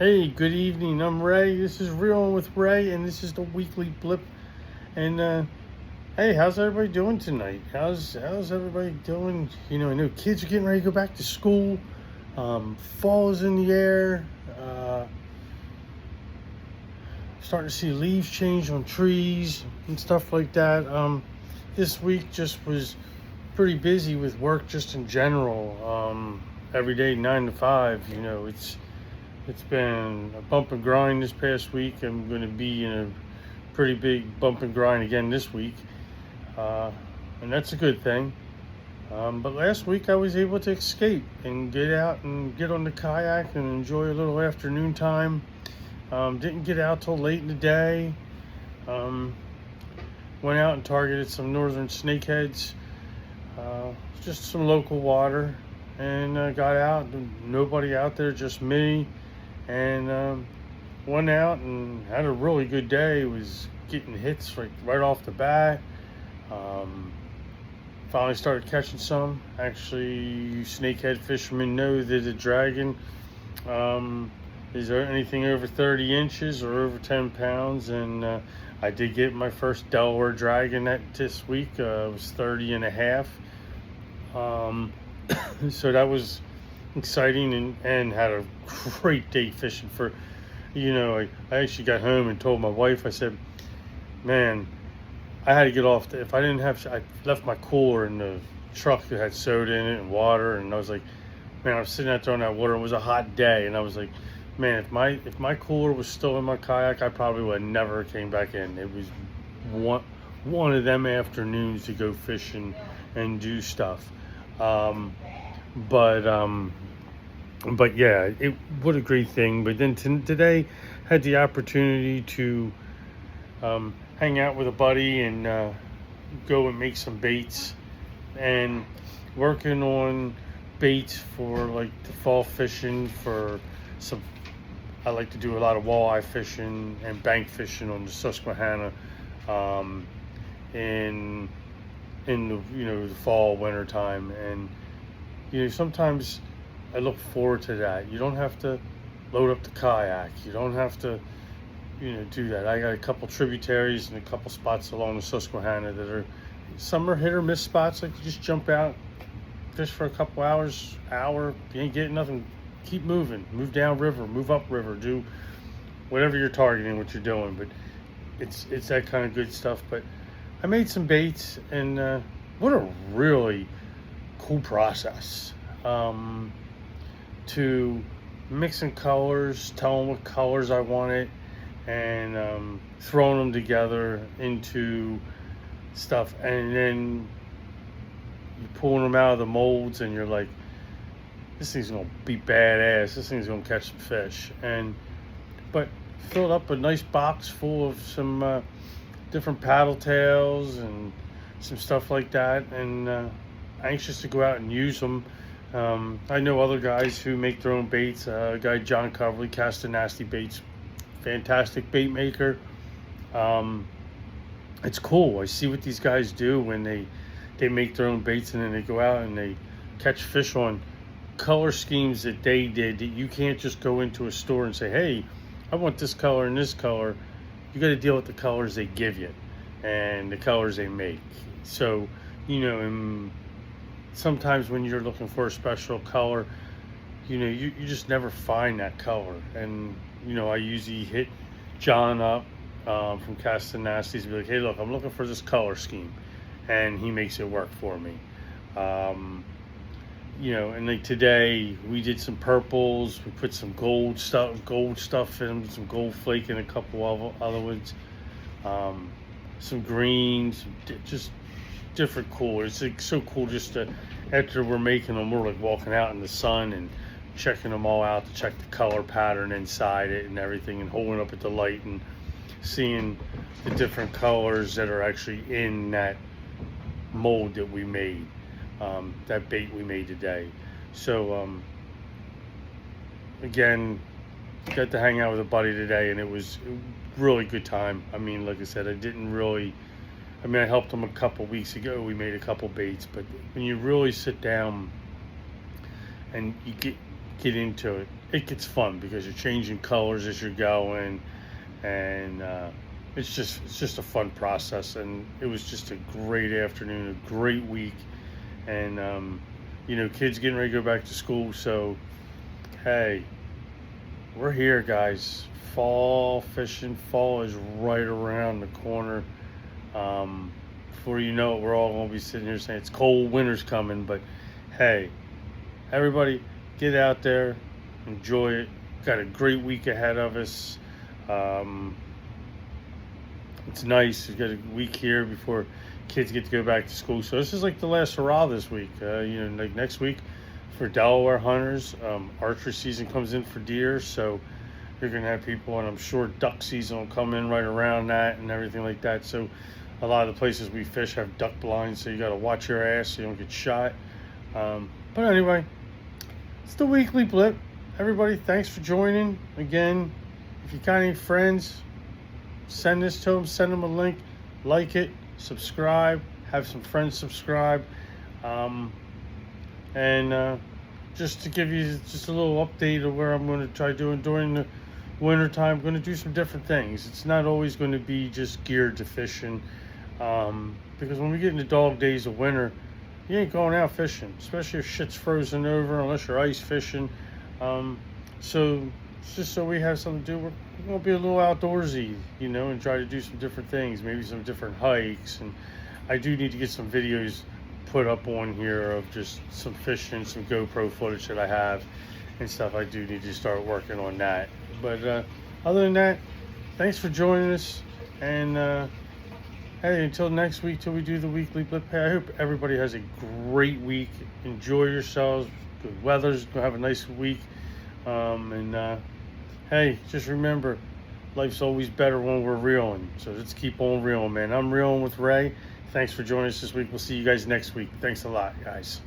Hey, good evening. I'm Ray. This is Real with Ray, and this is the weekly blip. And hey, how's everybody doing tonight? How's everybody doing? I know kids are getting ready to go back to school. Fall is in the air. Starting to see leaves change on trees and stuff like that. This week just was pretty busy with work, just in general. Every day, 9 to 5. It's been a bump and grind this past week. I'm going to be in a pretty big bump and grind again this week, and that's a good thing. But last week I was able to escape and get out and get on the kayak and enjoy a little afternoon time. Didn't get out till late in the day. Um, Went out and targeted some northern snakeheads, just some local water, and got out. Nobody out there, just me. And went out and had a really good day. Was getting hits right off the bat. Finally started catching some. Actually, snakehead fishermen know that a dragon is there anything over 30 inches or over 10 pounds. And I did get my first Delaware dragon this week. It was 30 and a half. So that was exciting, and had a great day fishing. I actually got home and told my wife, I said, man, I had to get off. If I didn't have, I left my cooler in the truck that had soda in it and water, and I was like, man, I was sitting out there on that water. It was a hot day, and I was like, man, if my cooler was still in my kayak, I probably would have never came back in. It was one of them afternoons to go fishing and do stuff. But yeah, what a great thing. But then today had the opportunity to hang out with a buddy and go and make some baits, and working on baits for like the fall fishing for some. I like to do a lot of walleye fishing and bank fishing on the Susquehanna in the fall, winter time. And sometimes I look forward to that. You don't have to load up the kayak. You don't have to do that. I got a couple tributaries and a couple spots along the Susquehanna that some are hit or miss spots. Like, you just jump out, fish for a couple hours, hour. If you ain't getting nothing, keep moving. Move down river, move up river, do whatever you're targeting, what you're doing. But it's that kind of good stuff. But I made some baits, and what a really cool process. To mixing colors, telling what colors I wanted, and throwing them together into stuff, and then you pulling them out of the molds, and you're like, this thing's gonna be badass. This thing's gonna catch some fish. But filled up a nice box full of some different paddle tails and some stuff like that, and anxious to go out and use them. I know other guys who make their own baits. Guy John Coverly, Cast and Nasty Baits, fantastic bait maker. It's cool. I see what these guys do when they make their own baits, and then they go out and they catch fish on color schemes that they did. That you can't just go into a store and say, hey, I want this color and this color. You got to deal with the colors they give you and the colors they make. So, and sometimes when you're looking for a special color, you just never find that color. And I usually hit John up from Cast and Nasties and be like, hey, look, I'm looking for this color scheme, and he makes it work for me. And like today we did some purples. We put some gold stuff in them, some gold flake and a couple of other ones, some greens, just different colors. It's like so cool just to, after we're making them, we're like walking out in the sun and checking them all out to check the color pattern inside it and everything, and holding up at the light and seeing the different colors that are actually in that mold that we made, that bait we made today. So again, got to hang out with a buddy today, and it was a really good time. I mean, like I said, I helped him a couple weeks ago. We made a couple baits, but when you really sit down and you get into it. It gets fun because you're changing colors as you're going, and it's just a fun process. And it was just a great afternoon, a great week, and kids getting ready to go back to school. So hey, we're here, guys. Fall fishing. Fall is right around the corner. Before you know it, we're all going to be sitting here saying it's cold, winter's coming. But hey, everybody, get out there, enjoy it. Got a great week ahead of us. It's nice. We've got a week here before kids get to go back to school. So this is like the last hurrah this week. Like next week for Delaware hunters, archery season comes in for deer. So you're going to have people, and I'm sure duck season will come in right around that and everything like that. So a lot of the places we fish have duck blinds, so you got to watch your ass so you don't get shot. But anyway, it's the weekly blip. Everybody, thanks for joining. Again, if you got any friends, send this to them, send them a link, like it, subscribe, have some friends subscribe. And just to give you just a little update of where I'm going to try doing during the winter time. I'm going to do some different things. It's not always going to be just geared to fishing, because when we get into dog days of winter, you ain't going out fishing, especially if shit's frozen over, unless you're ice fishing. So it's just so we have something to do. We're going to be a little outdoorsy, and try to do some different things, maybe some different hikes. And I do need to get some videos put up on here of just some fishing, some GoPro footage that I have and stuff. I do need to start working on that. But other than that, thanks for joining us. And hey, until next week, till we do the weekly blip. Hey, I hope everybody has a great week. Enjoy yourselves. Good weather's gonna have a nice week. Hey, just remember, life's always better when we're reeling. So let's keep on reeling, man. I'm reeling with Ray. Thanks for joining us this week. We'll see you guys next week. Thanks a lot, guys.